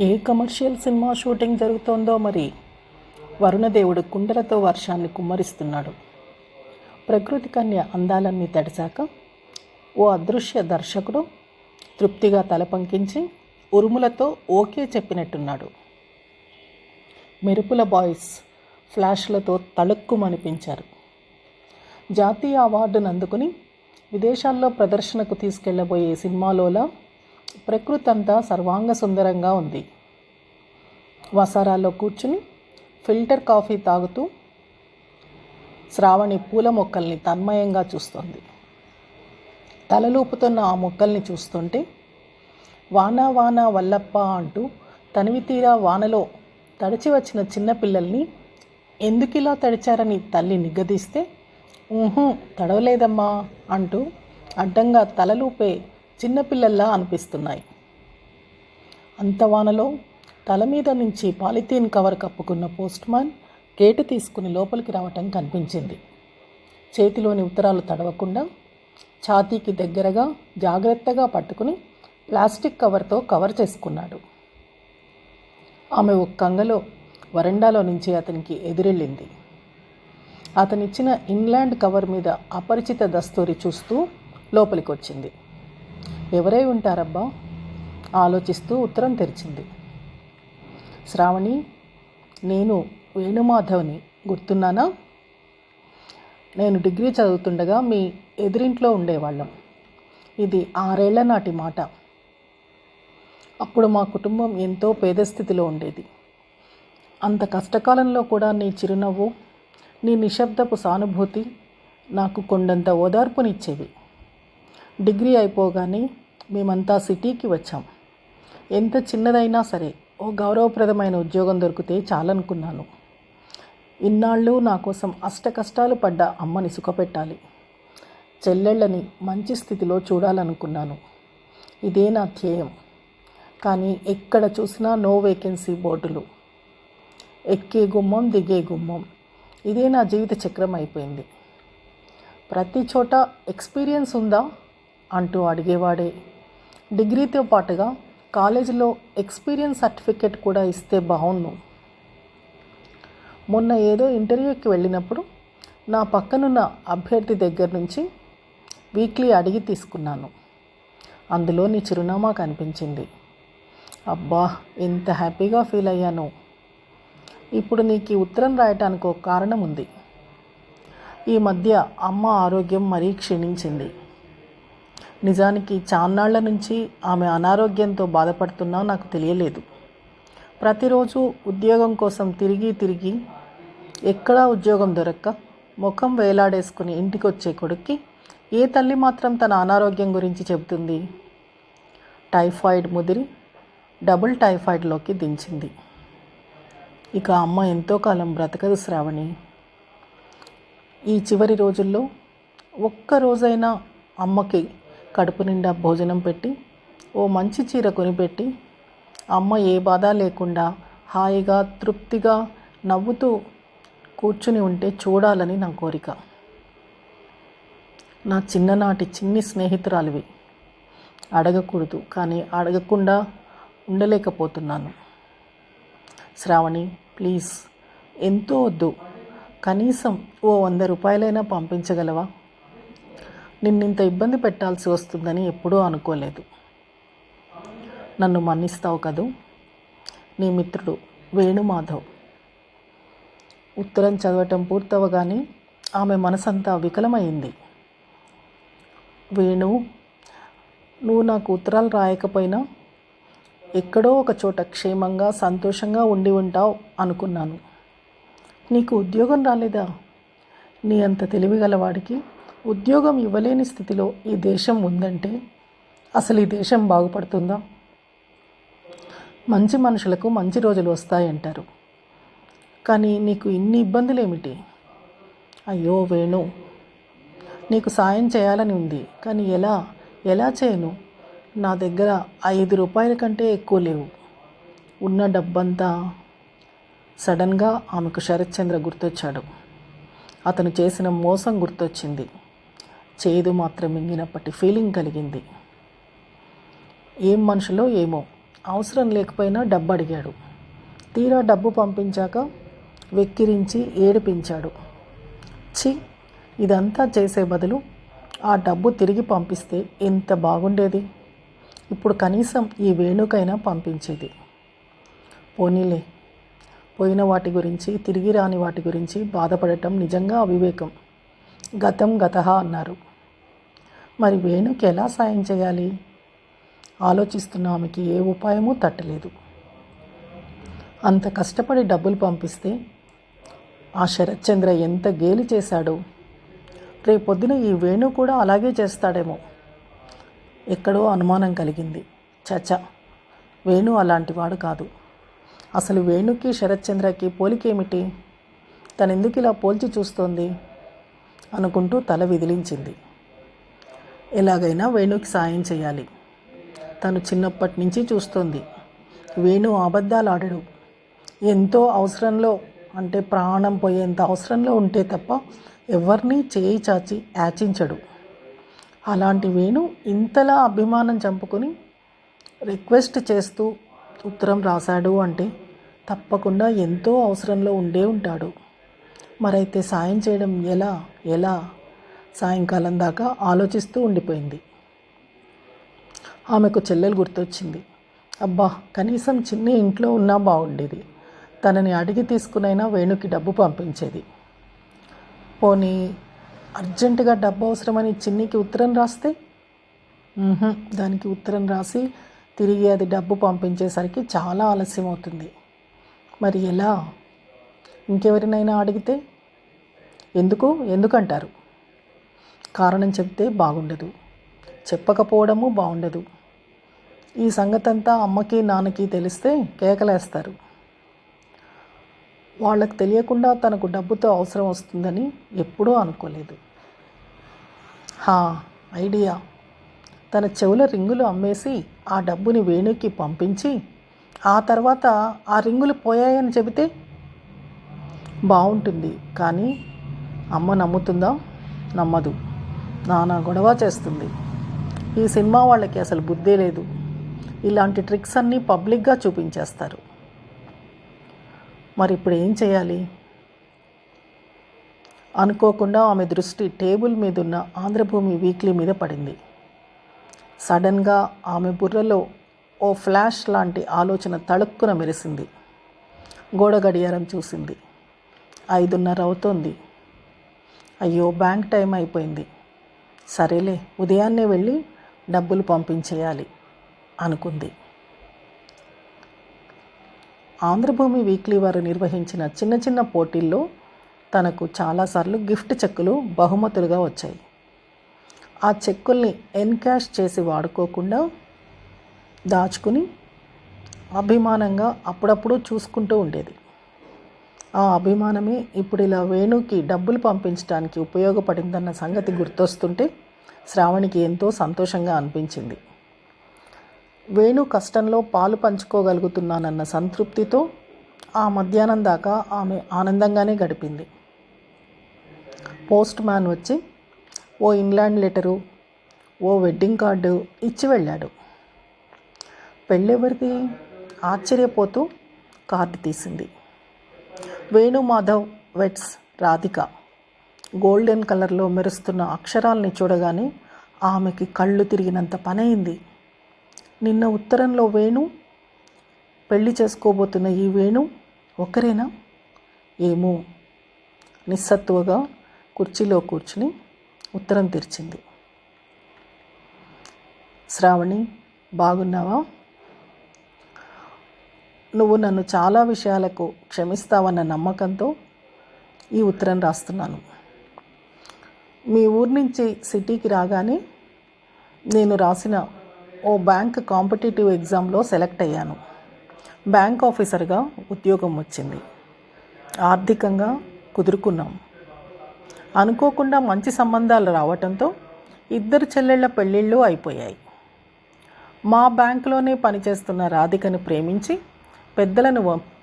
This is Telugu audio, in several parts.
ఏ కమర్షియల్ సినిమా షూటింగ్ జరుగుతోందో మరి. వరుణదేవుడు కుండలతో వర్షాన్ని కుమ్మరిస్తున్నాడు. ప్రకృతి కన్య అందాలన్నీ తడిశాక ఓ అదృశ్య దర్శకుడు తృప్తిగా తల పంకించి ఉరుములతో ఓకే చెప్పినట్టున్నాడు. మెరుపుల బాయ్స్ ఫ్లాష్లతో తళుక్కుమనిపించారు. జాతీయ అవార్డును అందుకుని విదేశాల్లో ప్రదర్శనకు తీసుకెళ్లబోయే సినిమాలోలా ప్రకృతి అంతా సర్వాంగ సుందరంగా ఉంది. వసారాల్లో కూర్చుని ఫిల్టర్ కాఫీ తాగుతూ శ్రావణి పూల మొక్కల్ని తన్మయంగా చూస్తోంది. తలలూపుతున్న ఆ మొక్కల్ని చూస్తుంటే వానా వానా వల్లప్ప అంటూ తనివి తీరా వానలో తడిచి వచ్చిన చిన్నపిల్లల్ని ఎందుకిలా తడిచారని తల్లి నిగ్గదీస్తే తడవలేదమ్మా అంటూ అడ్డంగా తలలూపే చిన్నపిల్లల్లా అనిపిస్తున్నాయి. అంత వానలో తల మీద నుంచి పాలిథీన్ కవర్ కప్పుకున్న పోస్ట్ మ్యాన్ గేటు తీసుకుని లోపలికి రావటం కనిపించింది. చేతిలోని ఉత్తరాలు తడవకుండా ఛాతీకి దగ్గరగా జాగ్రత్తగా పట్టుకుని ప్లాస్టిక్ కవర్తో కవర్ చేసుకున్నాడు. ఆమె ఒక్కంగలో వరండాలో నుంచి అతనికి ఎదురెళ్ళింది. అతనిచ్చిన ఇన్లాండ్ కవర్ మీద అపరిచిత దస్తూరి చూస్తూ లోపలికి వచ్చింది. ఎవరై ఉంటారబ్బా ఆలోచిస్తూ ఉత్తరం తెరిచింది. శ్రావణి, నేను వేణుమాధవ్ని, గుర్తున్నానా? నేను డిగ్రీ చదువుతుండగా మీ ఎదురింట్లో ఉండేవాళ్ళం. ఇది 6 ఏళ్ల నాటి మాట. అప్పుడు మా కుటుంబం ఎంతో పేద స్థితిలో ఉండేది. అంత కష్టకాలంలో కూడా నీ చిరునవ్వు, నీ నిశ్శబ్దపు సానుభూతి నాకు కొండంత ఓదార్పునిచ్చేవి. డిగ్రీ అయిపోగానే మేమంతా సిటీకి వచ్చాం. ఎంత చిన్నదైనా సరే ఓ గౌరవప్రదమైన ఉద్యోగం దొరికితే చాలనుకున్నాను. ఇన్నాళ్ళు నా కోసం అష్ట కష్టాలు పడ్డ అమ్మని సుఖపెట్టాలి, చెల్లెళ్ళని మంచి స్థితిలో చూడాలనుకున్నాను. ఇదే నా ధ్యేయం. కానీ ఎక్కడ చూసినా నో వేకెన్సీ బోర్డులు, ఎక్కే గుమ్మం దిగే గుమ్మం. ఇదే నా జీవిత చక్రం అయిపోయింది. ప్రతి చోట ఎక్స్పీరియన్స్ ఉందా అంటూ అడిగేవాడే. డిగ్రీతో పాటుగా కాలేజీలో ఎక్స్పీరియన్స్ సర్టిఫికెట్ కూడా ఇస్తే బాగుండు. మొన్న ఏదో ఇంటర్వ్యూకి వెళ్ళినప్పుడు నా పక్కనున్న అభ్యర్థి దగ్గర నుంచి వీక్లీ అడిగి తీసుకున్నాను. అందులో నీ చిరునామా కనిపించింది. అబ్బా, ఎంత హ్యాపీగా ఫీల్ అయ్యాను. ఇప్పుడు నీకు ఈ ఉత్తరం రాయటానికి ఒక కారణం ఉంది. ఈ మధ్య అమ్మ ఆరోగ్యం మరీ క్షీణించింది. నిజానికి చాన్నాళ్ల నుంచి ఆమె అనారోగ్యంతో బాధపడుతున్నా నాకు తెలియలేదు. ప్రతిరోజు ఉద్యోగం కోసం తిరిగి ఎక్కడా ఉద్యోగం దొరక్క ముఖం వేలాడేసుకుని ఇంటికి వచ్చే కొడుక్కి ఏ తల్లి మాత్రం తన అనారోగ్యం గురించి చెబుతుంది? టైఫాయిడ్ ముదిరి డబుల్ టైఫాయిడ్లోకి దించింది. ఇక అమ్మ ఎంతో కాలం బ్రతకదు శ్రావణి. ఈ చివరి రోజుల్లో ఒక్క రోజైనా అమ్మకి కడుపు నిండా భోజనం పెట్టి ఓ మంచి చీర కొనిపెట్టి అమ్మ ఏ బాధ లేకుండా హాయిగా తృప్తిగా నవ్వుతూ కూర్చుని ఉంటే చూడాలని నా కోరిక. నా చిన్ననాటి చిన్ని స్నేహితురాలివి. అడగకూడదు, కానీ అడగకుండా ఉండలేకపోతున్నాను. శ్రావణి, ప్లీజ్, ఎంతో వద్దు, కనీసం ఓ 100 రూపాయలైనా పంపించగలవా? నిన్నింత ఇబ్బంది పెట్టాల్సి వస్తుందని ఎప్పుడూ అనుకోలేదు. నన్ను మన్నిస్తావు కదూ? నీ మిత్రుడు వేణుమాధవ్. ఉత్తరం చదవటం పూర్తవగానే ఆమె మనసంతా వికలమైంది. వేణు, నువ్వు నాకు ఉత్తరాలు రాయకపోయినా ఎక్కడో ఒక చోట క్షేమంగా సంతోషంగా ఉండి ఉంటావు అనుకున్నాను. నీకు ఉద్యోగం రాలేదా? నీ అంత తెలివిగలవాడికి ఉద్యోగం ఇవ్వలేని స్థితిలో ఈ దేశం ఉందంటే అసలు ఈ దేశం బాగుపడుతుందా? మంచి మనుషులకు మంచి రోజులు వస్తాయంటారు. కానీ నీకు ఇన్ని ఇబ్బందులు ఏమిటి? అయ్యో వేణు, నీకు సాయం చేయాలని ఉంది, కానీ ఎలా చేయను? నా దగ్గర 5 రూపాయల కంటే ఎక్కువ లేవు. ఉన్న డబ్బంతా. సడన్గా ఆమెకు శరత్చంద్ర గుర్తొచ్చాడు. అతను చేసిన మోసం గుర్తొచ్చింది. చేదు మాత్రం మింగినప్పటి ఫీలింగ్ కలిగింది. ఏం మనుషులో ఏమో, అవసరం లేకపోయినా డబ్బు అడిగాడు. తీరా డబ్బు పంపించాక వెక్కిరించి ఏడిపించాడు. ఛీ, ఇదంతా చేసే బదులు ఆ డబ్బు తిరిగి పంపిస్తే ఎంత బాగుండేది. ఇప్పుడు కనీసం ఈ వేణుకైనా పంపించేది. పోనీలే, పోయిన వాటి గురించి, తిరిగి రాని వాటి గురించి బాధపడటం నిజంగా అవివేకం. గతం గతః అన్నారు. మరి వేణుకి ఎలా సాయం చేయాలి? ఆలోచిస్తున్న ఆమెకి ఏ ఉపాయమూ తట్టలేదు. అంత కష్టపడి డబ్బులు పంపిస్తే ఆ శరత్చంద్ర ఎంత గేలి చేశాడో. రేపొద్దున ఈ వేణు కూడా అలాగే చేస్తాడేమో. ఎక్కడో అనుమానం కలిగింది. చచ, వేణు అలాంటివాడు కాదు. అసలు వేణుకి శరత్చంద్రకి పోలికేమిటి? తనెందుకు ఇలా పోల్చి చూస్తోంది అనుకుంటూ తల విదిలించింది. ఎలాగైనా వేణుకి సాయం చేయాలి. తను చిన్నప్పటి నుంచి చూస్తోంది. వేణు అబద్ధాలు ఆడడు. ఎంతో అవసరంలో, అంటే ప్రాణం పోయేంత అవసరంలో ఉంటే తప్ప ఎవరినీ చేయి చాచి యాచించడు. అలాంటి వేణు ఇంతలా అభిమానం చంపుకొని రిక్వెస్ట్ చేస్తూ ఉత్తరం రాశాడు అంటే తప్పకుండా ఎంతో అవసరంలో ఉండే ఉంటాడు. మరైతే సాయం చేయడం ఎలా? సాయంకాలం దాకా ఆలోచిస్తూ ఉండిపోయింది. ఆమెకు చెల్లెలు గుర్తొచ్చింది. అబ్బా, కనీసం చిన్ని ఇంట్లో ఉన్నా బాగుండేది. తనని అడిగి తీసుకునైనా వేణుకి డబ్బు పంపించేది. పోనీ అర్జెంటుగా డబ్బు అవసరమని చిన్నికి ఉత్తరం రాస్తే? దానికి ఉత్తరం రాసి తిరిగి అది డబ్బు పంపించేసరికి చాలా ఆలస్యం అవుతుంది. మరి ఎలా? ఇంకెవరినైనా అడిగితే? ఎందుకంటారు? కారణం చెప్తే బాగుండదు, చెప్పకపోవడము బాగుండదు. ఈ సంగతంతా అమ్మకి నాన్నకి తెలిస్తే కేకలేస్తారు. వాళ్ళకి తెలియకుండా తనకు డబ్బుతో అవసరం వస్తుందని ఎప్పుడూ అనుకోలేదు. ఐడియా. తన చెవుల రింగులు అమ్మేసి ఆ డబ్బుని వేణుకి పంపించి ఆ తర్వాత ఆ రింగులు పోయాయని చెబితే బాగుంటుంది. కానీ అమ్మ నమ్ముతుందా? నమ్మదు. నానా గొడవ చేస్తుంది. ఈ సినిమా వాళ్ళకి అసలు బుద్ధే లేదు. ఇలాంటి ట్రిక్స్ అన్నీ పబ్లిక్గా చూపించేస్తారు. మరి ఇప్పుడు ఏం చేయాలి? అనుకోకుండా ఆమె దృష్టి టేబుల్ మీదున్న ఆంధ్రభూమి వీక్లీ మీద పడింది. సడన్గా ఆమె బుర్రలో ఓ ఫ్లాష్ లాంటి ఆలోచన తళుక్కున మెరిసింది. గోడ గడియారం చూసింది. 5:30 అవుతోంది. అయ్యో, బ్యాంక్ టైం అయిపోయింది. సరేలే, ఉదయాన్నే వెళ్ళి డబ్బులు పంపించేయాలి అనుకుంది. ఆంధ్రభూమి వీక్లీ వారు నిర్వహించిన చిన్న చిన్న పోటీల్లో తనకు చాలాసార్లు గిఫ్ట్ చెక్కులు బహుమతులుగా వచ్చాయి. ఆ చెక్కుల్ని ఎన్కాష్ చేసి వాడుకోకుండా దాచుకుని అభిమానంగా అప్పుడప్పుడు చూసుకుంటూ ఉండేది. ఆ అభిమానమే ఇప్పుడు ఇలా వేణుకి డబ్బులు పంపించడానికి ఉపయోగపడిందన్న సంగతి గుర్తొస్తుంటే శ్రావణికి ఎంతో సంతోషంగా అనిపించింది. వేణు కష్టంలో పాలు పంచుకోగలుగుతున్నానన్న సంతృప్తితో ఆ మధ్యాహ్నం దాకా ఆమె ఆనందంగానే గడిపింది. పోస్ట్ మ్యాన్ వచ్చి ఓ ఇంగ్లాండ్ లెటరు, ఓ వెడ్డింగ్ కార్డు ఇచ్చి వెళ్ళాడు. పెళ్ళెవరిది? ఆశ్చర్యపోతూ కార్డు తీసింది. వేణుమాధవ్ వెట్స్ రాధిక. గోల్డెన్ కలర్లో మెరుస్తున్న అక్షరాల్ని చూడగానే ఆమెకి కళ్ళు తిరిగినంత పనైంది. నిన్న ఉత్తరంలో వేణు, పెళ్లి చేసుకోబోతున్న ఈ వేణు ఒక్కరేనా? ఏమో. నిస్సత్తువగా కుర్చీలో కూర్చుని ఉత్తరం తెరిచింది. శ్రావణి, బాగున్నావా? నువ్వు నన్ను చాలా విషయాలకు క్షమిస్తావన్న నమ్మకంతో ఈ ఉత్తరం రాస్తున్నాను. మీ ఊరి నుంచి సిటీకి రాగానే నేను రాసిన ఓ బ్యాంక్ కాంపిటేటివ్ ఎగ్జామ్లో సెలెక్ట్ అయ్యాను. బ్యాంక్ ఆఫీసర్గా ఉద్యోగం వచ్చింది. ఆర్థికంగా కుదురుకున్నాం. అనుకోకుండా మంచి సంబంధాలు రావటంతో 2 చెల్లెళ్ల పెళ్ళిళ్ళు అయిపోయాయి. మా బ్యాంకులోనే పనిచేస్తున్న రాధికని ప్రేమించి పెద్దలను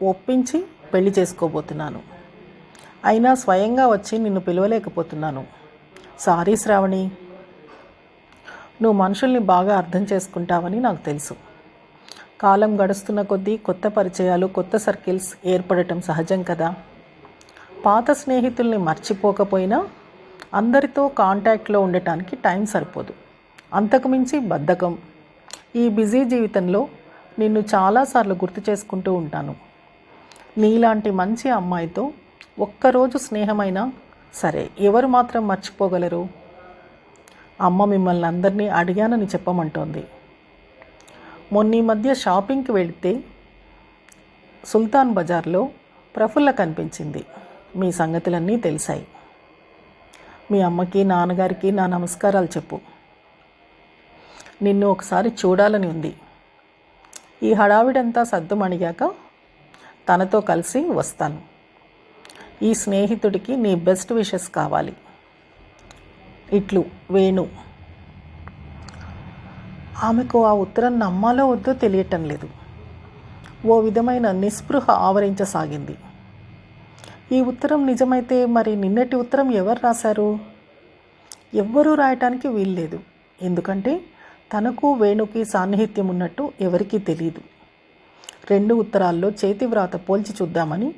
ఒప్పించి పెళ్లి చేసుకోబోతున్నాను. అయినా స్వయంగా వచ్చి నిన్ను పిలవలేకపోతున్నాను. సారీ శ్రావణి. నువ్వు మనుషుల్ని బాగా అర్థం చేసుకుంటావని నాకు తెలుసు. కాలం గడుస్తున్న కొద్దీ కొత్త పరిచయాలు, కొత్త సర్కిల్స్ ఏర్పడటం సహజం కదా. పాత స్నేహితుల్ని మర్చిపోకపోయినా అందరితో కాంటాక్ట్లో ఉండటానికి టైం సరిపోదు. అంతకుమించి బద్ధకం. ఈ బిజీ జీవితంలో నిన్ను చాలాసార్లు గుర్తు చేసుకుంటూ ఉంటాను. నీలాంటి మంచి అమ్మాయితో ఒక్కరోజు స్నేహమైనా సరే ఎవరు మాత్రం మర్చిపోగలరు? అమ్మ మిమ్మల్ని అందరినీ అడిగానని చెప్పమంటోంది. మొన్న మధ్య షాపింగ్కి వెళితే సుల్తాన్ బజార్లో ప్రఫుల్ల కనిపించింది. మీ సంగతులన్నీ తెలిసాయి. మీ అమ్మకి, నాన్నగారికి నా నమస్కారాలు చెప్పు. నిన్ను ఒకసారి చూడాలని ఉంది. ఈ హడావిడంతా సద్దుమణిగాక తనతో కలిసి వస్తాను. ఈ స్నేహితుడికి నీ బెస్ట్ విషెస్ కావాలి. ఇట్లు వేణు. ఆమెకు ఆ ఉత్తరం నమ్మాలో వద్దో తెలియటం లేదు. ఓ విధమైన నిస్పృహ ఆవరించసాగింది. ఈ ఉత్తరం నిజమైతే మరి నిన్నటి ఉత్తరం ఎవరు రాశారు? ఎవ్వరూ రాయటానికి వీల్లేదు. ఎందుకంటే తనకు వేణుకి సాన్నిహిత్యం ఉన్నట్టు ఎవరికీ తెలియదు. 2 ఉత్తరాల్లో చేతివ్రాత పోల్చి చూద్దామని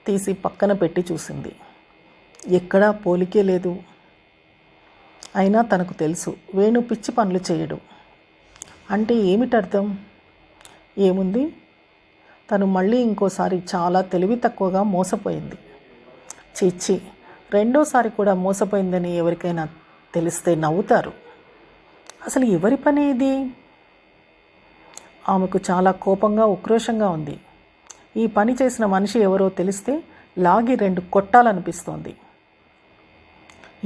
తీసి పక్కన పెట్టి చూసింది. ఎక్కడా పోలికే లేదు. అయినా తనకు తెలుసు వేణు పిచ్చి పనులు చేయడు. అంటే ఏమిటర్థం? ఏముంది, తను మళ్ళీ ఇంకోసారి చాలా తెలివి తక్కువగా మోసపోయింది. చీచి, రెండోసారి కూడా మోసపోయిందని ఎవరికైనా తెలిస్తే నవ్వుతారు. అసలు ఎవరి పని ఇది? ఆమెకు చాలా కోపంగా, ఉక్రోషంగా ఉంది. ఈ పని చేసిన మనిషి ఎవరో తెలిస్తే లాగి 2 కొట్టాలనిపిస్తోంది.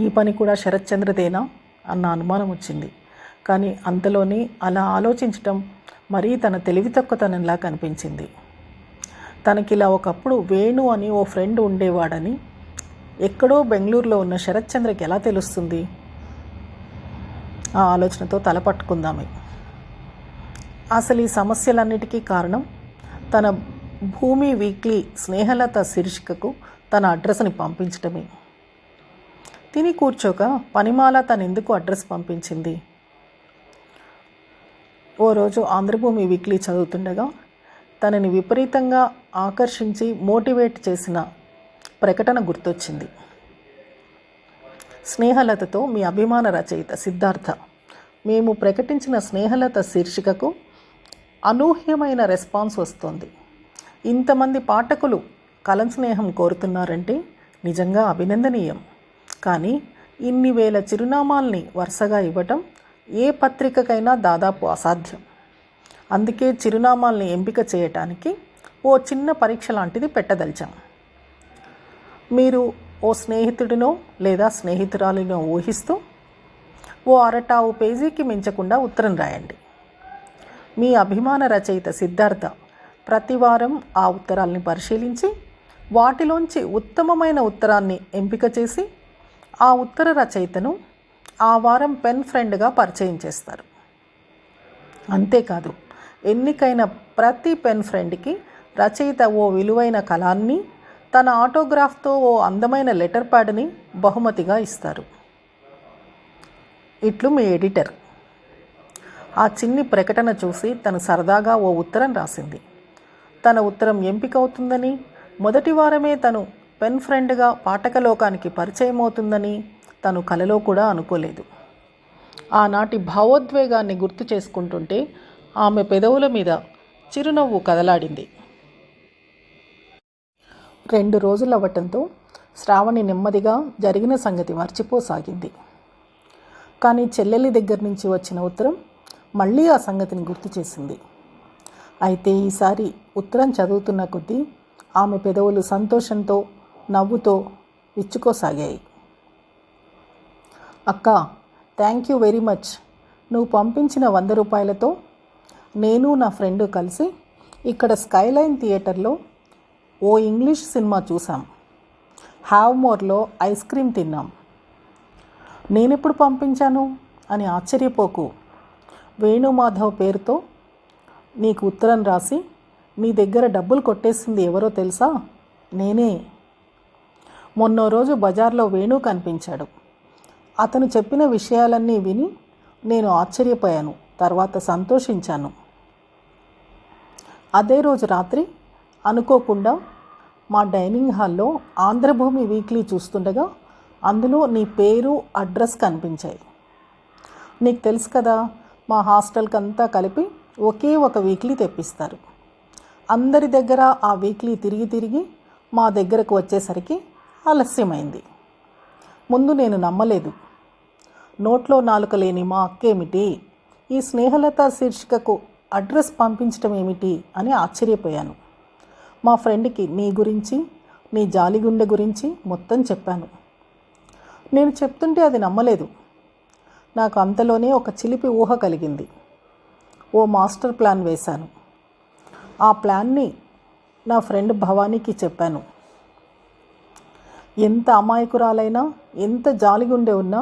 ఈ పని కూడా శరత్చంద్రదేనా అన్న అనుమానం వచ్చింది. కానీ అంతలోనే అలా ఆలోచించటం మరీ తన తెలివి తక్కువతనంలా కనిపించింది. తనకిలా ఒకప్పుడు వేణు అని ఓ ఫ్రెండ్ ఉండేవాడని ఎక్కడో బెంగళూరులో ఉన్న శరత్చంద్రకి ఎలా తెలుస్తుంది? ఆ ఆలోచనతో తల పట్టుకుందామే. అసలు ఈ సమస్యలన్నిటికీ కారణం తన భూమి వీక్లీ స్నేహలత శీర్షికకు తన అడ్రస్ని పంపించటమే. తిని కూర్చోక పనిమాల తనెందుకు అడ్రస్ పంపించింది? ఓ రోజు ఆంధ్రభూమి వీక్లీ చదువుతుండగా తనని విపరీతంగా ఆకర్షించి మోటివేట్ చేసిన ప్రకటన గుర్తొచ్చింది. స్నేహలతతో మీ అభిమాన రచయిత సిద్ధార్థ. మేము ప్రకటించిన స్నేహలత శీర్షికకు అనూహ్యమైన రెస్పాన్స్ వస్తోంది. ఇంతమంది పాఠకులు కలం స్నేహం కోరుతున్నారంటే నిజంగా అభినందనీయం. కానీ ఇన్ని వేల చిరునామాల్ని వరుసగా ఇవ్వటం ఏ పత్రికకైనా దాదాపు అసాధ్యం. అందుకే చిరునామాల్ని ఎంపిక చేయటానికి ఓ చిన్న పరీక్ష లాంటిది పెట్టదలిచాం. మీరు ఓ స్నేహితుడినో లేదా స్నేహితురాలినో ఊహిస్తూ ఓ 1/2 పేజీకి మించకుండా ఉత్తరం రాయండి. మీ అభిమాన రచయిత సిద్ధార్థ ప్రతివారం ఆ ఉత్తరాల్ని పరిశీలించి వాటిలోంచి ఉత్తమమైన ఉత్తరాన్ని ఎంపిక చేసి ఆ ఉత్తర రచయితను ఆ వారం పెన్ ఫ్రెండ్గా పరిచయం చేస్తారు. అంతేకాదు, ఎన్నికైన ప్రతి పెన్ ఫ్రెండ్కి రచయిత ఓ విలువైన కలాన్ని, తన ఆటోగ్రాఫ్తో ఓ అందమైన లెటర్ ప్యాడ్ని బహుమతిగా ఇస్తారు. ఇట్లు మీ ఎడిటర్. ఆ చిన్ని ప్రకటన చూసి తను సరదాగా ఓ ఉత్తరం రాసింది. తన ఉత్తరం ఎంపిక అవుతుందని, మొదటి వారమే తను పెన్ ఫ్రెండ్గా పాఠకలోకానికి పరిచయం అవుతుందని తను కలలో కూడా అనుకోలేదు. ఆనాటి భావోద్వేగాన్ని గుర్తు చేసుకుంటుంటే ఆమె పెదవుల మీద చిరునవ్వు కదలాడింది. 2 రోజులు అవ్వటంతో శ్రావణి నెమ్మదిగా జరిగిన సంగతి మర్చిపోసాగింది. కానీ చెల్లెలి దగ్గర నుంచి వచ్చిన ఉత్తరం మళ్ళీ ఆ సంగతిని గుర్తు చేసింది. అయితే ఈసారి ఉత్తరం చదువుతున్న కొద్దీ ఆమె పెదవులు సంతోషంతో, నవ్వుతో విచ్చుకోసాగాయి. అక్క, థ్యాంక్ యూ వెరీ మచ్. నువ్వు పంపించిన 100 రూపాయలతో నేను నా ఫ్రెండ్ కలిసి ఇక్కడ స్కైలైన్ థియేటర్లో ఓ ఇంగ్లీష్ సినిమా చూసాం. హ్యావ్మోర్లో ఐస్ క్రీమ్ తిన్నాం. నేనెప్పుడు పంపించాను అని ఆశ్చర్యపోకు. వేణుమాధవ్ పేరుతో నీకు ఉత్తరం రాసి నీ దగ్గర డబ్బులు కొట్టేసింది ఎవరో తెలుసా? నేనే. మొన్నో రోజు బజార్లో వేణు కనిపించాడు. అతను చెప్పిన విషయాలన్నీ విని నేను ఆశ్చర్యపోయాను, తర్వాత సంతోషించాను. అదే రోజు రాత్రి అనుకోకుండా మా డైనింగ్ హాల్లో ఆంధ్రభూమి వీక్లీ చూస్తుండగా అందులో నీ పేరు అడ్రస్ కనిపించాయి. నీకు తెలుసు కదా, మా హాస్టల్కి అంతా కలిపి ఒకే ఒక వీక్లీ తెప్పిస్తారు. అందరి దగ్గర ఆ వీక్లీ తిరిగి తిరిగి మా దగ్గరకు వచ్చేసరికి ఆలస్యమైంది. ముందు నేను నమ్మలేదు. నోట్లో నాలుక లేని మా అక్కేమిటి ఈ స్నేహలత శీర్షికకు అడ్రస్ పంపించడం ఏమిటి అని ఆశ్చర్యపోయాను. మా ఫ్రెండ్కి నీ గురించి, నీ జాలిగుండె గురించి మొత్తం చెప్పాను. నేను చెప్తుంటే అది నమ్మలేదు. నాకు అంతలోనే ఒక చిలిపి ఊహ కలిగింది. ఓ మాస్టర్ ప్లాన్ వేశాను. ఆ ప్లాన్ని నా ఫ్రెండ్ భవానీకి చెప్పాను. ఎంత అమాయకురాలైనా, ఎంత జాలిగుండె ఉన్నా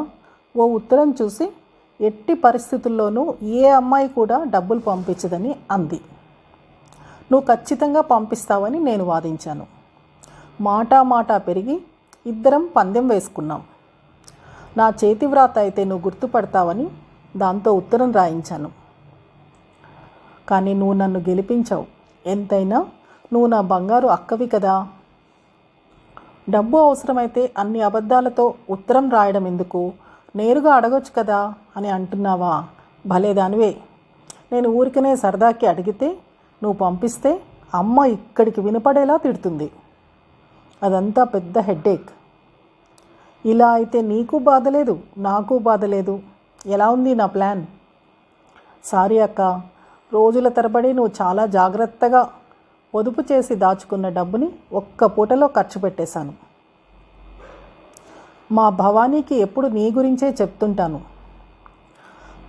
ఓ ఉత్తరం చూసి ఎట్టి పరిస్థితుల్లోనూ ఏ అమ్మాయి కూడా డబ్బులు పంపించదని అంది. నువ్వు ఖచ్చితంగా పంపిస్తావని నేను వాదించాను. మాట పెరిగి ఇద్దరం పందెం వేసుకున్నాం. నా చేతి వ్రాత అయితే నువ్వు గుర్తుపడతావని దాంతో ఉత్తరం రాయించాను. కానీ నువ్వు నన్ను గెలిపించావు. ఎంతైనా నువ్వు నా బంగారు అక్కవి కదా. డబ్బు అవసరమైతే అన్ని అబద్ధాలతో ఉత్తరం రాయడం ఎందుకు, నేరుగా అడగొచ్చు కదా అని అంటున్నావా? భలేదానివే. నేను ఊరికనే సరదాకి అడిగితే నువ్వు పంపిస్తే అమ్మ ఇక్కడికి వినపడేలా తిడుతుంది. అదంతా పెద్ద హెడ్ఏక్. ఇలా అయితే నీకు బాధ లేదు, నాకు బాధ లేదు. ఎలా ఉంది నా ప్లాన్? సారీ అక్క, రోజుల తరబడి నువ్వు చాలా జాగ్రత్తగా పొదుపు చేసి దాచుకున్న డబ్బుని ఒక్క పూటలో ఖర్చు పెట్టేశాను. మా భవానీకి ఎప్పుడు నీ గురించే చెప్తుంటాను.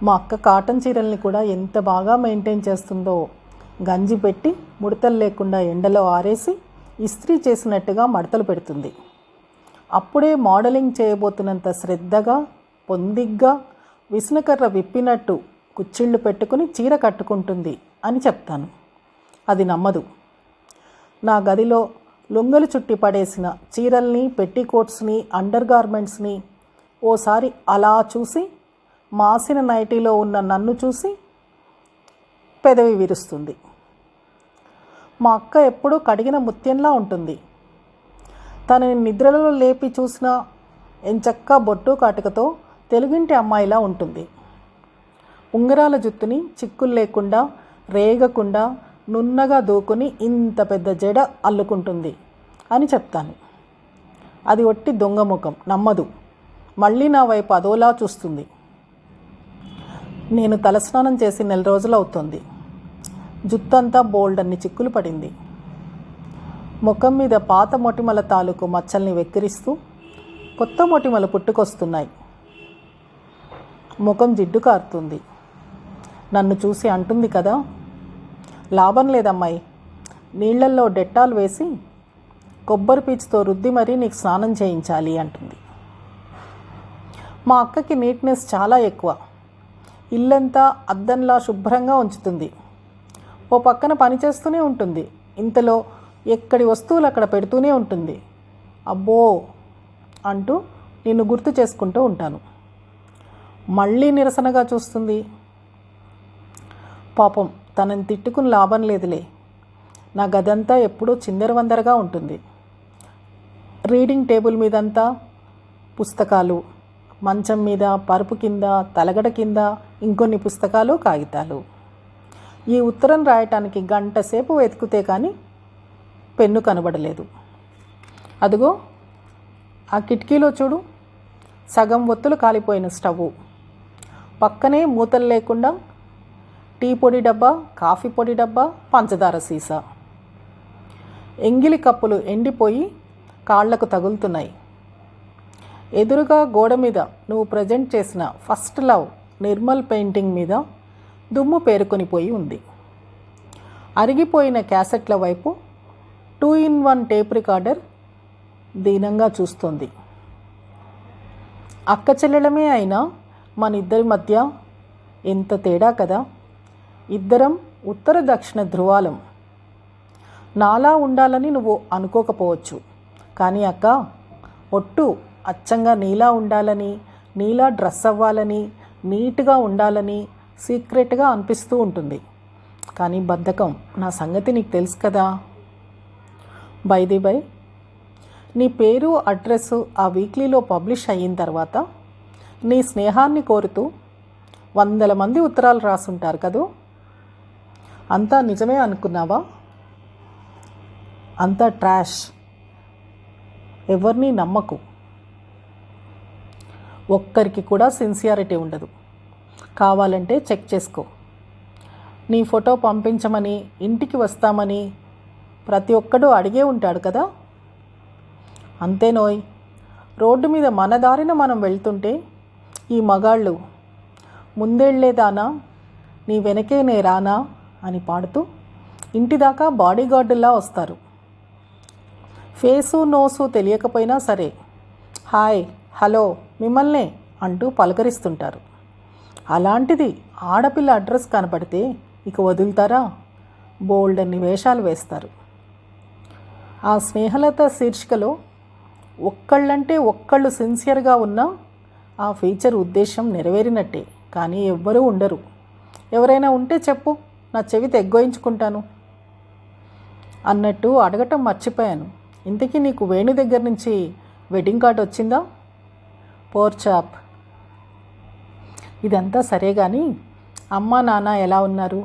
మా అక్క కాటన్ చీరల్ని కూడా ఎంత బాగా మెయింటైన్ చేస్తుందో. గంజి పెట్టి ముడతలు లేకుండా ఎండలో ఆరేసి ఇస్త్రీ చేసినట్టుగా మడతలు పెడుతుంది. అప్పుడే మోడలింగ్ చేయబోతున్నంత శ్రద్ధగా, పొందిగ్గా, విసనకర్ర విప్పినట్టు కుచ్చిళ్ళు పెట్టుకుని చీర కట్టుకుంటుంది అని చెప్తాను. అది నమ్మదు. నా గదిలో లొంగలు చుట్టి పడేసిన చీరల్ని, పెట్టికోట్స్ని, అండర్ గార్మెంట్స్ని ఓసారి అలా చూసి మాసిన నైటీలో ఉన్న నన్ను చూసి పెదవి విరుస్తుంది. మా అక్క ఎప్పుడూ కడిగిన ముత్యంలా ఉంటుంది. తనని నిద్రలో లేపి చూసినా ఎంచక్కా బొట్టు కాటుకతో తెలుగింటి అమ్మాయిలా ఉంటుంది. ఉంగరాల జుత్తుని చిక్కులు లేకుండా, రేగకుండా నున్నగా దూకుని ఇంత పెద్ద జడ అల్లుకుంటుంది అని చెప్తాను. అది ఒట్టి దొంగ ముఖం, నమ్మదు. మళ్ళీ నా వైపు అదోలా చూస్తుంది. నేను తలస్నానం చేసి 4 రోజులు అవుతుంది. జుత్తంతా బోల్డన్ని చిక్కులు పడింది. ముఖం మీద పాత మొటిమల తాలూకు మచ్చల్ని వెక్కిరిస్తూ కొత్త మొటిమలు పుట్టుకొస్తున్నాయి. ముఖం జిడ్డు కారుతుంది. నన్ను చూసి అంటుంది కదా, లాభం లేదమ్మాయి, నీళ్లల్లో డెట్టాల్ వేసి కొబ్బరి పీచుతో రుద్ది మరీ నీకు స్నానం చేయించాలి అంటుంది. మా అక్కకి నీట్నెస్ చాలా ఎక్కువ. ఇల్లంతా అద్దంలా శుభ్రంగా ఉంచుతుంది. ఓ పక్కన పని చేస్తూనే ఉంటుంది. ఇంతలో ఎక్కడి వస్తువులు అక్కడ పెడుతూనే ఉంటుంది. అబ్బో అంటూ నిన్ను గుర్తు చేసుకుంటూ ఉంటాను. మళ్ళీ నిరసనగా చూస్తుంది. పాపం, తనని తిట్టుకుని లాభం లేదులే. నా గదంతా ఎప్పుడూ చిందరవందరగా ఉంటుంది. రీడింగ్ టేబుల్ మీదంతా పుస్తకాలు, మంచం మీద, పరుపు కింద, తలగడ కింద ఇంకొన్ని పుస్తకాలు, కాగితాలు. ఈ ఉత్తరం రాయటానికి గంట సేపు వెతికితే కానీ పెన్ను కనబడలేదు. అదిగో ఆ కిటికీలో చూడు, సగం ఒత్తులు కాలిపోయిన స్టవ్, పక్కనే మూతలు లేకుండా టీ పొడి డబ్బా, కాఫీ పొడి డబ్బా, పంచదార సీసా. ఎంగిలి కప్పులు ఎండిపోయి కాళ్లకు తగులుతున్నాయి. ఎదురుగా గోడ మీద నువ్వు ప్రజెంట్ చేసిన ఫస్ట్ లవ్ నిర్మల్ పెయింటింగ్ మీద దుమ్ము పేరుకొనిపోయి ఉంది. అరిగిపోయిన క్యాసెట్ల వైపు 2-in-1 టేప్ రికార్డర్ దీనంగా చూస్తోంది. అక్క చెల్లెలమే అయినా మన ఇద్దరి మధ్య ఎంత తేడా కదా. ఇద్దరం ఉత్తర దక్షిణ ధృవాలం. నాలా ఉండాలని నువ్వు అనుకోకపోవచ్చు, కానీ అక్క ఒట్టు అచ్చంగా నీలా ఉండాలని, నీలా డ్రెస్ అవ్వాలని, నీట్గా ఉండాలని సీక్రెట్గా అనిపిస్తూ ఉంటుంది. కానీ బద్ధకం నా సంగతి నీకు తెలుసు కదా. బై నీ పేరు అడ్రస్సు ఆ వీక్లీలో పబ్లిష్ అయిన తర్వాత నీ స్నేహాన్ని కోరుతూ 100 మంది ఉత్తరాలు రాసుంటారు కదూ. అంతా నిజమే అనుకున్నావా? అంతా ట్రాష్. ఎవరిని నమ్మకు. ఒక్కరికి కూడా సిన్సియారిటీ ఉండదు. కావాలంటే చెక్ చేసుకో. నీ ఫోటో పంపించమని, ఇంటికి వస్తామని ప్రతి ఒక్కడూ అడిగే ఉంటాడు కదా. అంతేనోయ్. రోడ్డు మీద మన దారిన మనం వెళ్తుంటే ఈ మగాళ్ళు ముందెళ్లేదానా, నీ వెనకే నే రానా అని పాడుతూ ఇంటి దాకా బాడీగార్డులా వస్తారు. ఫేసు నోసు తెలియకపోయినా సరే హాయ్ హలో మిమ్మల్నే అంటూ పలకరిస్తుంటారు. అలాంటిది ఆడపిల్ల అడ్రస్ కనపడితే ఇక వదులుతారా? బోల్డన్ని వేషాలు వేస్తారు. ఆ స్నేహలత శీర్షికలో ఒక్కళ్ళంటే ఒక్కళ్ళు సిన్సియర్గా ఉన్నా ఆ ఫీచర్ ఉద్దేశం నెరవేరినట్టే. కానీ ఎవ్వరూ ఉండరు. ఎవరైనా ఉంటే చెప్పు, నా చెవి తెగ్గోయించుకుంటాను అన్నట్టు అడగటం మర్చిపోయాను. ఇంతకీ నీకు వేణు దగ్గర నుంచి వెడ్డింగ్ కార్డ్ వచ్చిందా? పోర్ చాప్. ఇదంతా సరే కానీ అమ్మా నాన్న ఎలా ఉన్నారు?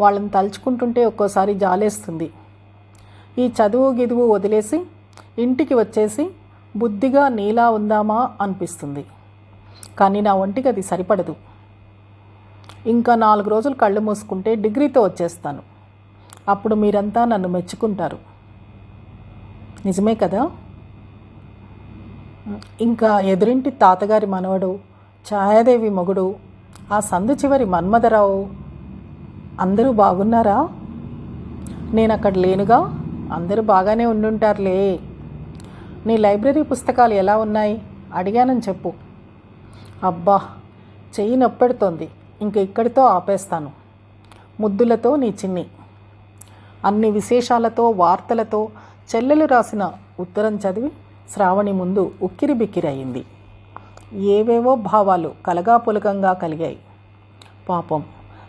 వాళ్ళని తలుచుకుంటుంటే ఒక్కోసారి జాలేస్తుంది. ఈ చదువు గిదువు వదిలేసి ఇంటికి వచ్చేసి బుద్ధిగా నీలా ఉందామా అనిపిస్తుంది. కానీ నా ఒంటికి అది సరిపడదు. ఇంకా 4 రోజులు కళ్ళు మూసుకుంటే డిగ్రీతో వచ్చేస్తాను. అప్పుడు మీరంతా నన్ను మెచ్చుకుంటారు. నిజమే కదా. ఇంకా ఎదురింటి తాతగారి మనవడు, ఛాయాదేవి మొగుడు, ఆ సందు చివరి మన్మథరావు అందరూ బాగున్నారా? నేను అక్కడ లేనుగా. అందరూ బాగానే ఉండుంటారులే. నీ లైబ్రరీ పుస్తకాలు ఎలా ఉన్నాయి? అడిగానని చెప్పు. అబ్బా, చెయ్యి నొప్పెడుతోంది. ఇంక ఇక్కడితో ఆపేస్తాను. ముద్దులతో నీ చిన్ని. అన్ని విశేషాలతో వార్తలతో చెల్లెలు రాసిన ఉత్తరం చదివి శ్రావణి ముందు ఉక్కిరి బిక్కిరి అయింది. ఏవేవో భావాలు కలగాపులకంగా కలిగాయి. పాపం,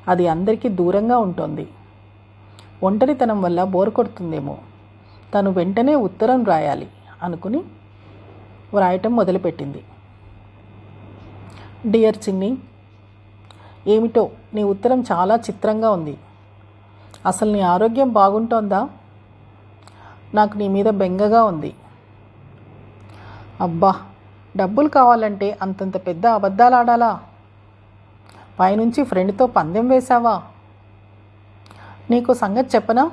అది అందరికీ దూరంగా ఉంటుంది. ఒంటరితనం వల్ల బోరు కొడుతుందేమో. తను వెంటనే ఉత్తరం రాయాలి అనుకుని వ్రాయటం మొదలుపెట్టింది. డియర్ చిన్ని, ఏమిటో నీ ఉత్తరం చాలా చిత్రంగా ఉంది. అసలు నీ ఆరోగ్యం బాగుంటోందా? నాకు నీ మీద బెంగగా ఉంది. అబ్బా, డబ్బులు కావాలంటే అంతంత పెద్ద అబద్ధాలు ఆడాలా? పైనుంచి ఫ్రెండ్తో పందెం వేశావా? నీకు సంగతి చెప్పనా?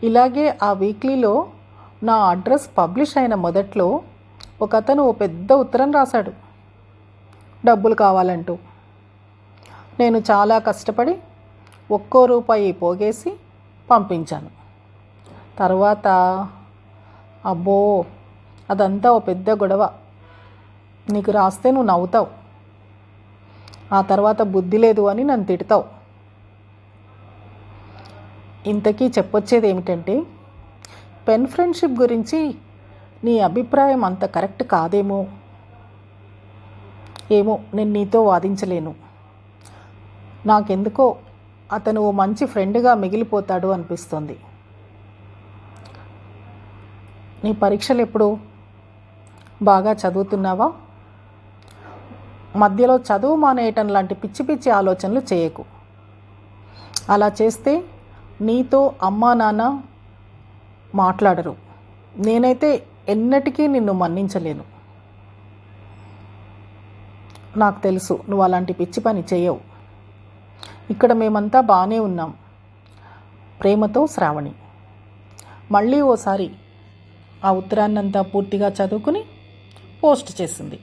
ఇలాగే ఆ వీక్లీలో నా అడ్రస్ పబ్లిష్ అయిన మొదట్లో ఒకతను ఓ పెద్ద ఉత్తరం రాశాడు డబ్బులు కావాలంటూ. నేను చాలా కష్టపడి ఒక్కో రూపాయి పోగేసి పంపించాను. తర్వాత అబ్బో, అదంతా ఓ పెద్ద గొడవ. నీకు రాస్తే నువ్వు నవ్వుతావు. ఆ తర్వాత బుద్ధి లేదు అని నన్ను తిడతావు. ఇంతకీ చెప్పొచ్చేది ఏమిటంటే, పెన్ ఫ్రెండ్షిప్ గురించి నీ అభిప్రాయం అంత కరెక్ట్ కాదేమో. ఏమో, నేను నీతో వాదించలేను. నాకెందుకో అతను ఓ మంచి ఫ్రెండ్గా మిగిలిపోతాడు అనిపిస్తుంది. నీ పరీక్షలు ఎప్పుడు? బాగా చదువుతున్నావా? మధ్యలో చదువు మానేయటం లాంటి పిచ్చి పిచ్చి ఆలోచనలు చేయకు. అలా చేస్తే నీతో అమ్మా నాన్న మాట్లాడరు. నేనైతే ఎన్నటికీ నిన్ను మన్నించలేను. నాకు తెలుసు నువ్వు అలాంటి పిచ్చి పని చేయవు. ఇక్కడ మేమంతా బాగానే ఉన్నాం. ప్రేమతో శ్రావణి. మళ్ళీ ఓసారి ఆ ఉత్తరాన్నంతా పూర్తిగా చదువుకుని పోస్ట్ చేసింది.